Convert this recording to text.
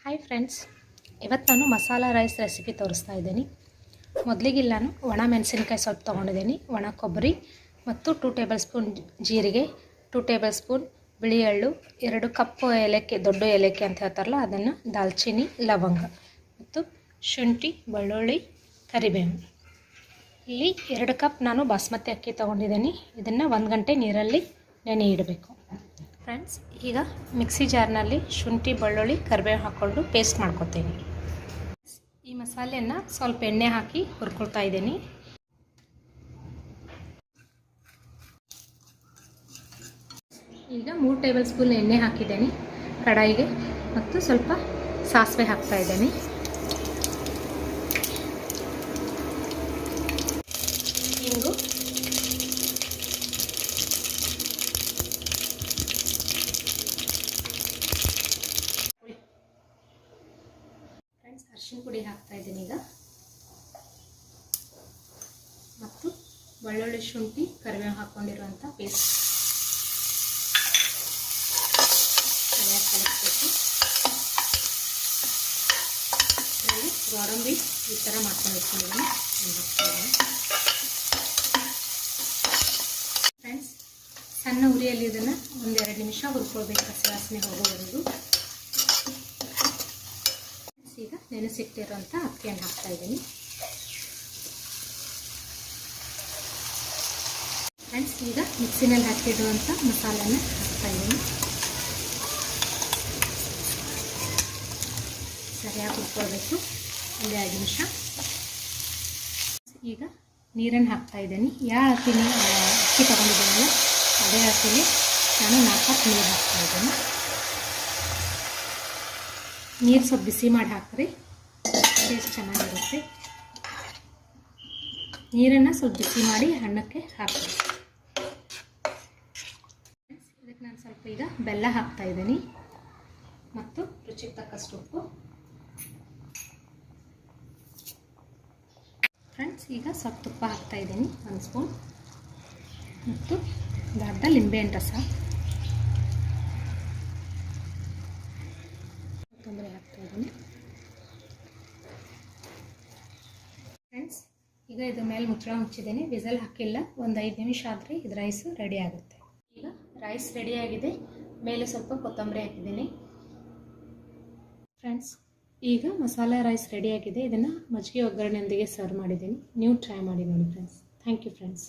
Hi friends, ಇವತ್ತು ನಾನು masala rice recipe ತೋರಿಸ್ತಾ ಇದ್ದೀನಿ. ಮೊದಲಿಗೆ ನಾನು ಒಣ ಮೆಣಸಿನಕಾಯಿ ಸ್ವಲ್ಪ ತೊಗೊಂಡಿದ್ದೀನಿ, ಒಣ ಕೊಬ್ಬರಿ ಮತ್ತು 2 ಟೇಬಲ್ ಸ್ಪೂನ್ ಜೀರಿಗೆ, 2 ಟೇಬಲ್ ಸ್ಪೂನ್ ಬಿಳಿ ಎಳ್ಳು, 2 ಕಪ್ಪು ಏಲಕ್ಕಿ, ದೊಡ್ಡ ಏಲಕ್ಕಿ ಅಂತ ಹೇಳ್ತಾರಲ್ಲ ಅದನ್ನು, ದಾಲ್ಚಿನ್ನಿ, ಲವಂಗ ಮತ್ತು ಶುಂಠಿ, ಬೆಳ್ಳುಳ್ಳಿ, ಕರಿಬೇವು. ಇಲ್ಲಿ 2 ಕಪ್ ನಾನು ಬಾಸ್ಮತಿ ಅಕ್ಕಿ ತೊಗೊಂಡಿದ್ದೀನಿ. ಇದನ್ನು 1 ಗಂಟೆ ನೀರಲ್ಲಿ ನೆನೆ ಇಡಬೇಕು. ಫ್ರೆಂಡ್ಸ್, ಈಗ ಮಿಕ್ಸಿ ಜಾರ್ನಲ್ಲಿ ಶುಂಠಿ, ಬೆಳ್ಳುಳ್ಳಿ, ಕರಿಬೇವು ಹಾಕ್ಕೊಂಡು ಪೇಸ್ಟ್ ಮಾಡ್ಕೊತೀನಿ. ಈ ಮಸಾಲೆಯನ್ನು ಸ್ವಲ್ಪ ಎಣ್ಣೆ ಹಾಕಿ ಹುರ್ಕೊಳ್ತಾ ಇದ್ದೀನಿ. ಈಗ 3 ಟೇಬಲ್ ಸ್ಪೂನ್ ಎಣ್ಣೆ ಹಾಕಿದ್ದೀನಿ ಕಡಾಯಿಗೆ ಮತ್ತು ಸ್ವಲ್ಪ ಸಾಸಿವೆ ಹಾಕ್ತಾ ಇದ್ದೀನಿ. ಹಿಂಗು, ಅರಿಶಿನ ಪುಡಿ ಹಾಕ್ತಾ ಇದ್ದೀನಿ ಈಗ, ಮತ್ತು ಬೆಳ್ಳುಳ್ಳಿ, ಶುಂಠಿ, ಕರಿಬೇವು ಹಾಕ್ಕೊಂಡಿರುವಂಥ ಪೇಸ್ಟ್ ಸರಿಯಾಗಿ ಕಲಿಸ್ಬೇಕು. ಇದರಲ್ಲಿ ಗೋಡಂಬಿ ಈ ಥರ ಮಾಡ್ಕೊಂಡು ಇಟ್ಕೊಂಡಿದ್ದೀನಿ. ಫ್ರೆಂಡ್ಸ್, ಸಣ್ಣ ಉರಿಯಲ್ಲಿ ಇದನ್ನು 1-2 ನಿಮಿಷ ಹುರ್ಕೊಳ್ಬೇಕು, ಹಸಿ ವಾಸನೆ ಹೋಗೋವರೆಗೂ. ಈಗ ನೆನೆಸಿಟ್ಟಿರೋಂಥ ಅಕ್ಕಿಯನ್ನು ಹಾಕ್ತಾ ಇದ್ದೀನಿ. ಫ್ರೆಂಡ್ಸ್, ಈಗ ಮಿಕ್ಸಿನಲ್ಲಿ ಹಾಕಿರುವಂಥ ಮಸಾಲೆನ ಹಾಕ್ತಾ ಇದ್ದೀನಿ. ಸರಿಯಾಗಿ ಹುರ್ಕೊಳ್ಬೇಕು 1-2 ನಿಮಿಷ. ಈಗ ನೀರನ್ನು ಹಾಕ್ತಾ ಇದ್ದೀನಿ. ಯಾವ ಅಕ್ಕಿ ತೊಗೊಂಡಿದ್ದೀನಲ್ಲ ಅದೇ ಅಕ್ಕಿಲಿ ನಾನು 4 ಕಪ್ ನೀರು ಹಾಕ್ತಾ ಇದ್ದೀನಿ. ನೀರು ಸ್ವಲ್ಪ ಬಿಸಿ ಮಾಡಿ ಹಾಕ್ರಿ, ಟೇಸ್ಟ್ ಚೆನ್ನಾಗಿರುತ್ತೆ. ನೀರನ್ನು ಸ್ವಲ್ಪ ಬಿಸಿ ಮಾಡಿ ಹಣ್ಣಕ್ಕೆ ಹಾಕಿ. ಇದಕ್ಕೆ ನಾನು ಸ್ವಲ್ಪ ಈಗ ಬೆಲ್ಲ ಹಾಕ್ತಾ ಇದ್ದೀನಿ ಮತ್ತು ರುಚಿಗೆ ತಕ್ಕಷ್ಟು ಉಪ್ಪು. ಫ್ರೆಂಡ್ಸ್, ಈಗ ಸ್ವಲ್ಪ ತುಪ್ಪ ಹಾಕ್ತಾ ಇದ್ದೀನಿ, 1 ಸ್ಪೂನ್, ಮತ್ತು ಅರ್ಧ ಲಿಂಬೆಹಣ್ಣು ರಸ, ಕೊತ್ತಂಬರಿ ಹಾಕ್ತಾ ಇದ್ದೀನಿ. ಫ್ರೆಂಡ್ಸ್, ಈಗ ಇದ್ರ ಮೇಲೆ ಮುಚ್ಚಳ ಮುಚ್ಚಿದ್ದೀನಿ, ವಿಸಲ್ ಹಾಕಿಲ್ಲ. 1-5 ನಿಮಿಷ ಆದರೆ ಇದು ರೈಸು ರೆಡಿ ಆಗುತ್ತೆ. ಈಗ ರೈಸ್ ರೆಡಿಯಾಗಿದೆ, ಮೇಲೆ ಸ್ವಲ್ಪ ಕೊತ್ತಂಬರಿ ಹಾಕಿದ್ದೀನಿ. ಫ್ರೆಂಡ್ಸ್, ಈಗ ಮಸಾಲೆ ರೈಸ್ ರೆಡಿಯಾಗಿದೆ. ಇದನ್ನು ಮಜ್ಜಿಗೆ ಒಗ್ಗರಣೆಯೊಂದಿಗೆ ಸರ್ವ್ ಮಾಡಿದ್ದೀನಿ. ನೀವು ಟ್ರೈ ಮಾಡಿ ನೋಡಿ ಫ್ರೆಂಡ್ಸ್. Thank you friends.